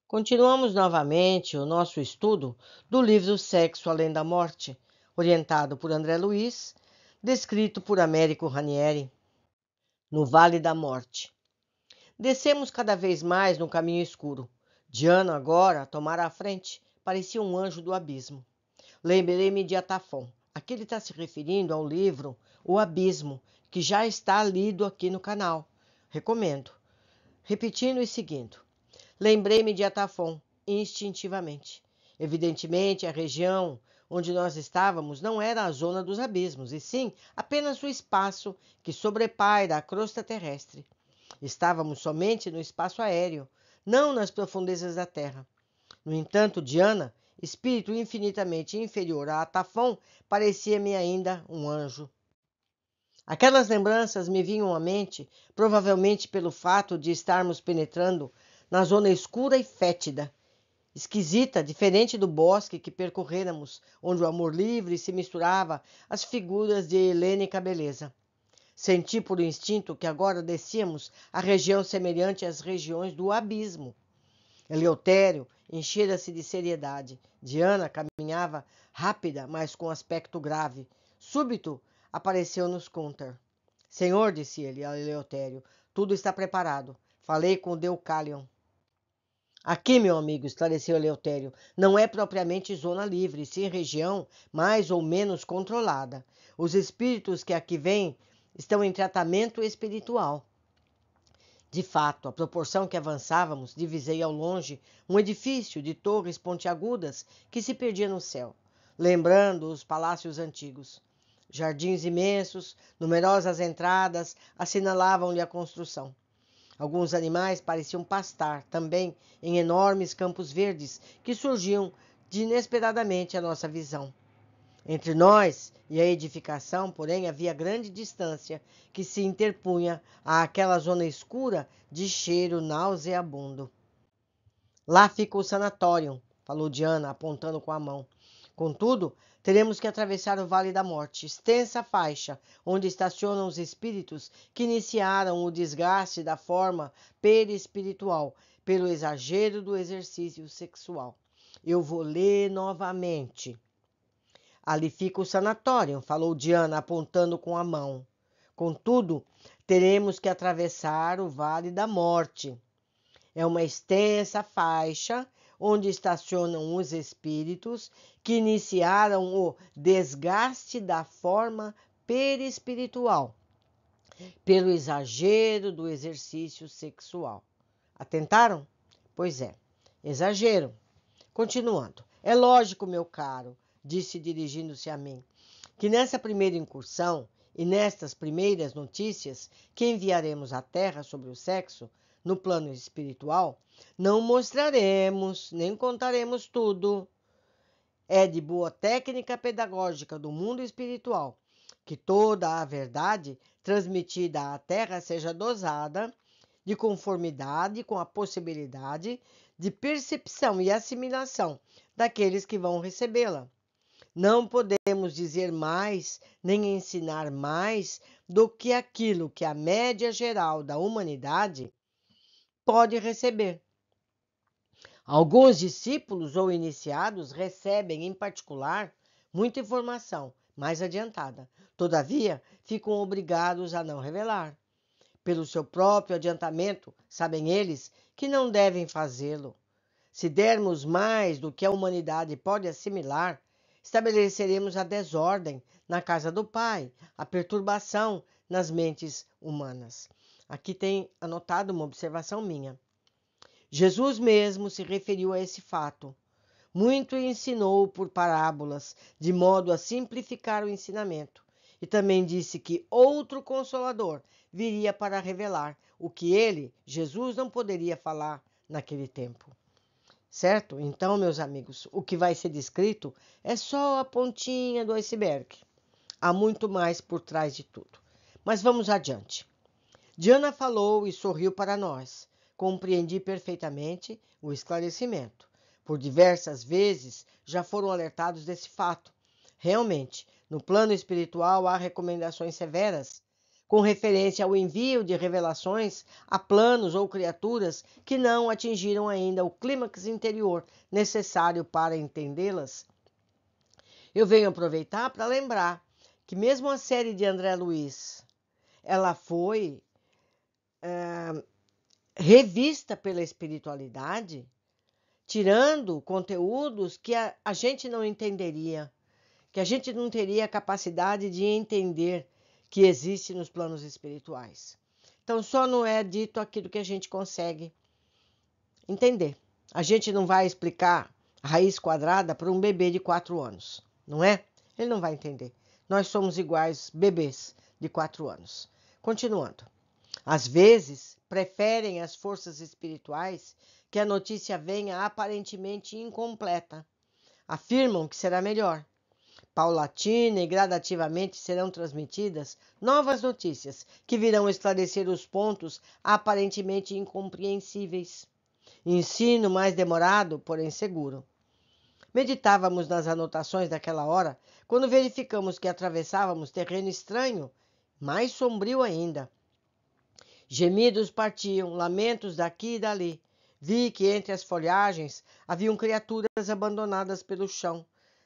Continuamos novamente o nosso estudo do livro Sexo Além da Morte, orientado por André Luiz, descrito por Américo Ranieri, no Vale da Morte. Descemos cada vez mais no caminho escuro. Diana, agora, tomara a frente, parecia um anjo do abismo. Lembrei-me de Atafon. Aqui ele está se referindo ao livro O Abismo, que já está lido aqui no canal. Recomendo. Repetindo e seguindo. Lembrei-me de Atafon, instintivamente. Evidentemente, a região onde nós estávamos não era a zona dos abismos, e sim apenas o espaço que sobrepaira a crosta terrestre. Estávamos somente no espaço aéreo, não nas profundezas da Terra. No entanto, Diana, espírito infinitamente inferior a Atafon, parecia-me ainda um anjo. Aquelas lembranças me vinham à mente, provavelmente pelo fato de estarmos penetrando na zona escura e fétida, esquisita, diferente do bosque que percorrêramos, onde o amor livre se misturava às figuras de helênica beleza. Senti por instinto que agora descíamos a região semelhante às regiões do abismo. Eleutério enchera-se de seriedade. Diana caminhava rápida, mas com aspecto grave. Súbito apareceu-nos Gunther. Senhor, disse ele a Eleutério, tudo está preparado. Falei com o Deucalion. Aqui, meu amigo, esclareceu Eleutério, não é propriamente zona livre, sim região mais ou menos controlada. Os espíritos que aqui vêm estão em tratamento espiritual. De fato, à proporção que avançávamos, divisei ao longe um edifício de torres pontiagudas que se perdia no céu, lembrando os palácios antigos. Jardins imensos, numerosas entradas assinalavam-lhe a construção. Alguns animais pareciam pastar, também em enormes campos verdes que surgiam inesperadamente à nossa visão. Entre nós e a edificação, porém, havia grande distância que se interpunha àquela zona escura de cheiro nauseabundo. Lá fica o sanatório, falou Diana, apontando com a mão. Contudo, teremos que atravessar o Vale da Morte, extensa faixa, onde estacionam os espíritos que iniciaram o desgaste da forma perispiritual pelo exagero do exercício sexual. Eu vou ler novamente. Ali fica o sanatório, falou Diana, apontando com a mão. Contudo, teremos que atravessar o Vale da Morte. É uma extensa faixa onde estacionam os espíritos que iniciaram o desgaste da forma perispiritual pelo exagero do exercício sexual. Atentaram? Pois é, exagero. Continuando. É lógico, meu caro, disse dirigindo-se a mim, que nessa primeira incursão e nestas primeiras notícias que enviaremos à Terra sobre o sexo, no plano espiritual, não mostraremos nem contaremos tudo. É de boa técnica pedagógica do mundo espiritual que toda a verdade transmitida à Terra seja dosada de conformidade com a possibilidade de percepção e assimilação daqueles que vão recebê-la. Não podemos dizer mais nem ensinar mais do que aquilo que a média geral da humanidade pode receber. Alguns discípulos ou iniciados recebem, em particular, muita informação mais adiantada. Todavia, ficam obrigados a não revelar. Pelo seu próprio adiantamento, sabem eles que não devem fazê-lo. Se dermos mais do que a humanidade pode assimilar, estabeleceremos a desordem na casa do Pai, a perturbação nas mentes humanas. Aqui tem anotado uma observação minha. Jesus mesmo se referiu a esse fato. Muito ensinou por parábolas, de modo a simplificar o ensinamento. E também disse que outro Consolador viria para revelar o que ele, Jesus, não poderia falar naquele tempo. Certo? Então, meus amigos, o que vai ser descrito é só a pontinha do iceberg. Há muito mais por trás de tudo. Mas vamos adiante. Diana falou e sorriu para nós. Compreendi perfeitamente o esclarecimento. Por diversas vezes já foram alertados desse fato. Realmente, no plano espiritual há recomendações severas com referência ao envio de revelações a planos ou criaturas que não atingiram ainda o clímax interior necessário para entendê-las. Eu venho aproveitar para lembrar que mesmo a série de André Luiz, ela foi revista pela espiritualidade, tirando conteúdos que a gente não entenderia, que a gente não teria a capacidade de entender que existe nos planos espirituais. Então, só não é dito aquilo que a gente consegue entender. A gente não vai explicar a raiz quadrada para um bebê de 4 anos, não é? Ele não vai entender. Nós somos iguais bebês de 4 anos. Continuando. Às vezes, preferem as forças espirituais que a notícia venha aparentemente incompleta. Afirmam que será melhor. Paulatina e gradativamente serão transmitidas novas notícias que virão esclarecer os pontos aparentemente incompreensíveis. Ensino mais demorado, porém seguro. Meditávamos nas anotações daquela hora quando verificamos que atravessávamos terreno estranho, mais sombrio ainda. Gemidos partiam, lamentos daqui e dali. Vi que entre as folhagens haviam criaturas abandonadas pelo chão.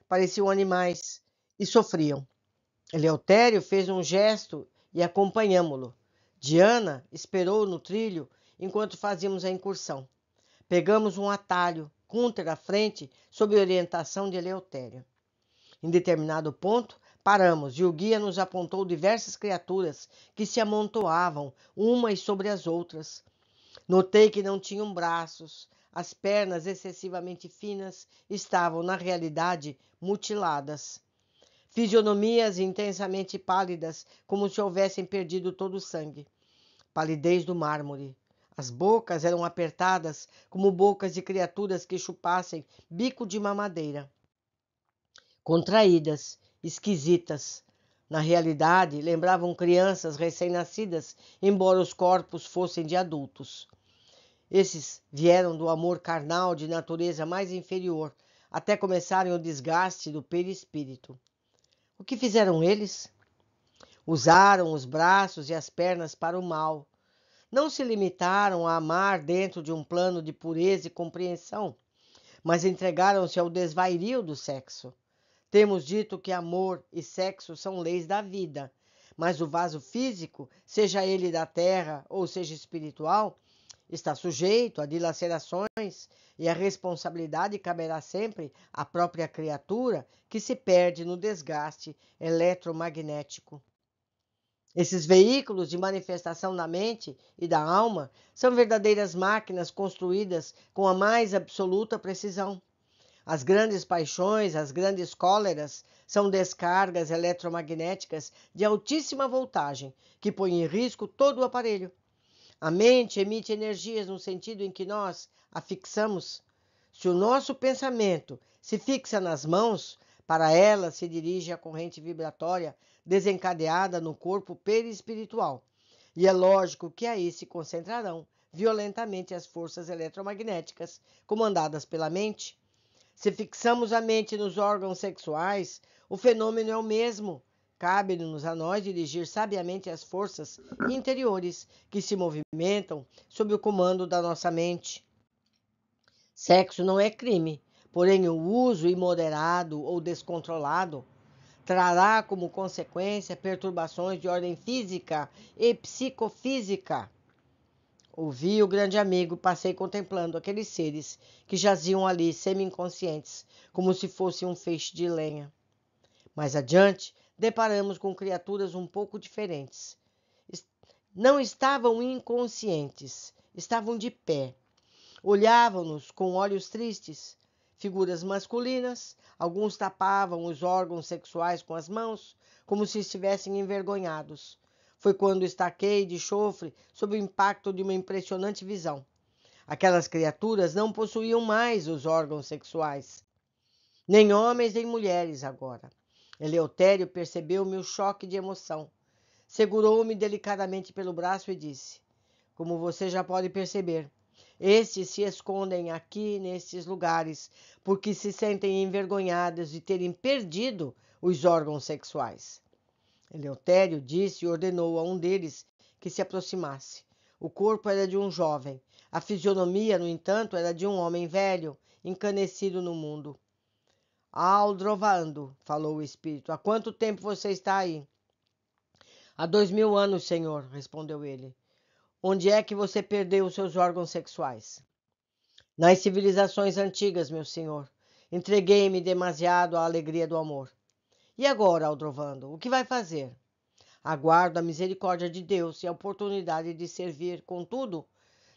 Pareciam animais e sofriam. Eleutério fez um gesto e acompanhamo-lo. Diana esperou no trilho enquanto fazíamos a incursão. Pegamos um atalho, Gunther à frente, sob orientação de Eleutério. Em determinado ponto, paramos e o guia nos apontou diversas criaturas que se amontoavam umas sobre as outras. Notei que não tinham braços, as pernas excessivamente finas estavam, na realidade, mutiladas. Fisionomias intensamente pálidas, como se houvessem perdido todo o sangue. Palidez do mármore. As bocas eram apertadas, como bocas de criaturas que chupassem bico de mamadeira. Contraídas, esquisitas. Na realidade, lembravam crianças recém-nascidas, embora os corpos fossem de adultos. Esses vieram do amor carnal de natureza mais inferior, até começarem o desgaste do perispírito. O que fizeram eles? Usaram os braços e as pernas para o mal. Não se limitaram a amar dentro de um plano de pureza e compreensão, mas entregaram-se ao desvario do sexo. Temos dito que amor e sexo são leis da vida, mas o vaso físico, seja ele da terra ou seja espiritual, está sujeito a dilacerações e a responsabilidade caberá sempre à própria criatura que se perde no desgaste eletromagnético. Esses veículos de manifestação da mente e da alma são verdadeiras máquinas construídas com a mais absoluta precisão. As grandes paixões, as grandes cóleras, são descargas eletromagnéticas de altíssima voltagem que põem em risco todo o aparelho. A mente emite energias no sentido em que nós a fixamos. Se o nosso pensamento se fixa nas mãos, para elas se dirige a corrente vibratória desencadeada no corpo perispiritual. E é lógico que aí se concentrarão violentamente as forças eletromagnéticas comandadas pela mente. Se fixamos a mente nos órgãos sexuais, o fenômeno é o mesmo. Cabe-nos a nós dirigir sabiamente as forças interiores que se movimentam sob o comando da nossa mente. Sexo não é crime, porém o uso imoderado ou descontrolado trará como consequência perturbações de ordem física e psicofísica. Ouvi o grande amigo, passei contemplando aqueles seres que jaziam ali semi-inconscientes, como se fossem um feixe de lenha. Mais adiante, deparamos com criaturas um pouco diferentes. Não estavam inconscientes, estavam de pé. Olhavam-nos com olhos tristes, figuras masculinas, alguns tapavam os órgãos sexuais com as mãos, como se estivessem envergonhados. Foi quando estaquei de chofre sob o impacto de uma impressionante visão. Aquelas criaturas não possuíam mais os órgãos sexuais, nem homens nem mulheres agora. Eleutério percebeu meu choque de emoção. Segurou-me delicadamente pelo braço e disse: como você já pode perceber, estes se escondem aqui nestes lugares porque se sentem envergonhados de terem perdido os órgãos sexuais. Eleutério disse e ordenou a um deles que se aproximasse. O corpo era de um jovem. A fisionomia, no entanto, era de um homem velho, encanecido no mundo. Aldrovando, falou o espírito, há quanto tempo você está aí? Há 2000 anos, senhor, respondeu ele. Onde é que você perdeu os seus órgãos sexuais? Nas civilizações antigas, meu senhor. Entreguei-me demasiado à alegria do amor. E agora, Aldrovando, o que vai fazer? Aguardo a misericórdia de Deus e a oportunidade de servir. Contudo,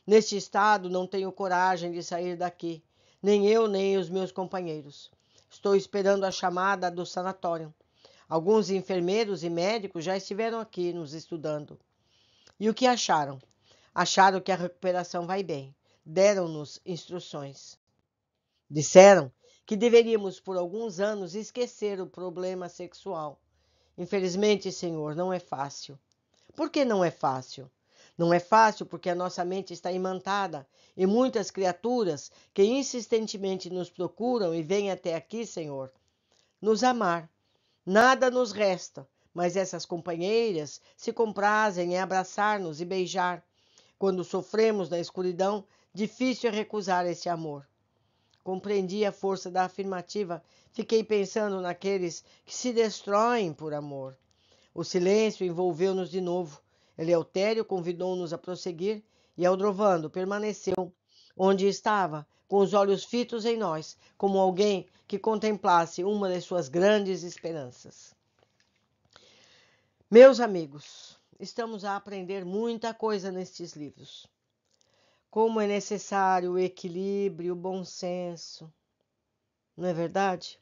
neste estado não tenho coragem de sair daqui, nem eu, nem os meus companheiros. Estou esperando a chamada do sanatório. Alguns enfermeiros e médicos já estiveram aqui nos estudando. E o que acharam? Acharam que a recuperação vai bem. Deram-nos instruções. Disseram que deveríamos, por alguns anos, esquecer o problema sexual. Infelizmente, senhor, não é fácil. Por que não é fácil? Não é fácil porque a nossa mente está imantada e muitas criaturas que insistentemente nos procuram e vêm até aqui, senhor, nos amar. Nada nos resta, mas essas companheiras se comprazem em abraçar-nos e beijar. Quando sofremos na escuridão, difícil é recusar esse amor. Compreendi a força da afirmativa, fiquei pensando naqueles que se destroem por amor. O silêncio envolveu-nos de novo. Eleutério convidou-nos a prosseguir e Aldrovando permaneceu onde estava, com os olhos fitos em nós, como alguém que contemplasse uma de suas grandes esperanças. Meus amigos, estamos a aprender muita coisa nestes livros. Como é necessário o equilíbrio, o bom senso. Não é verdade?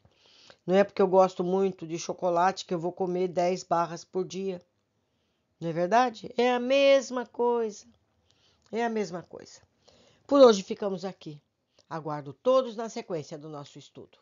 Não é porque eu gosto muito de chocolate que eu vou comer 10 barras por dia. Não é verdade? É a mesma coisa. É a mesma coisa. Por hoje ficamos aqui. Aguardo todos na sequência do nosso estudo.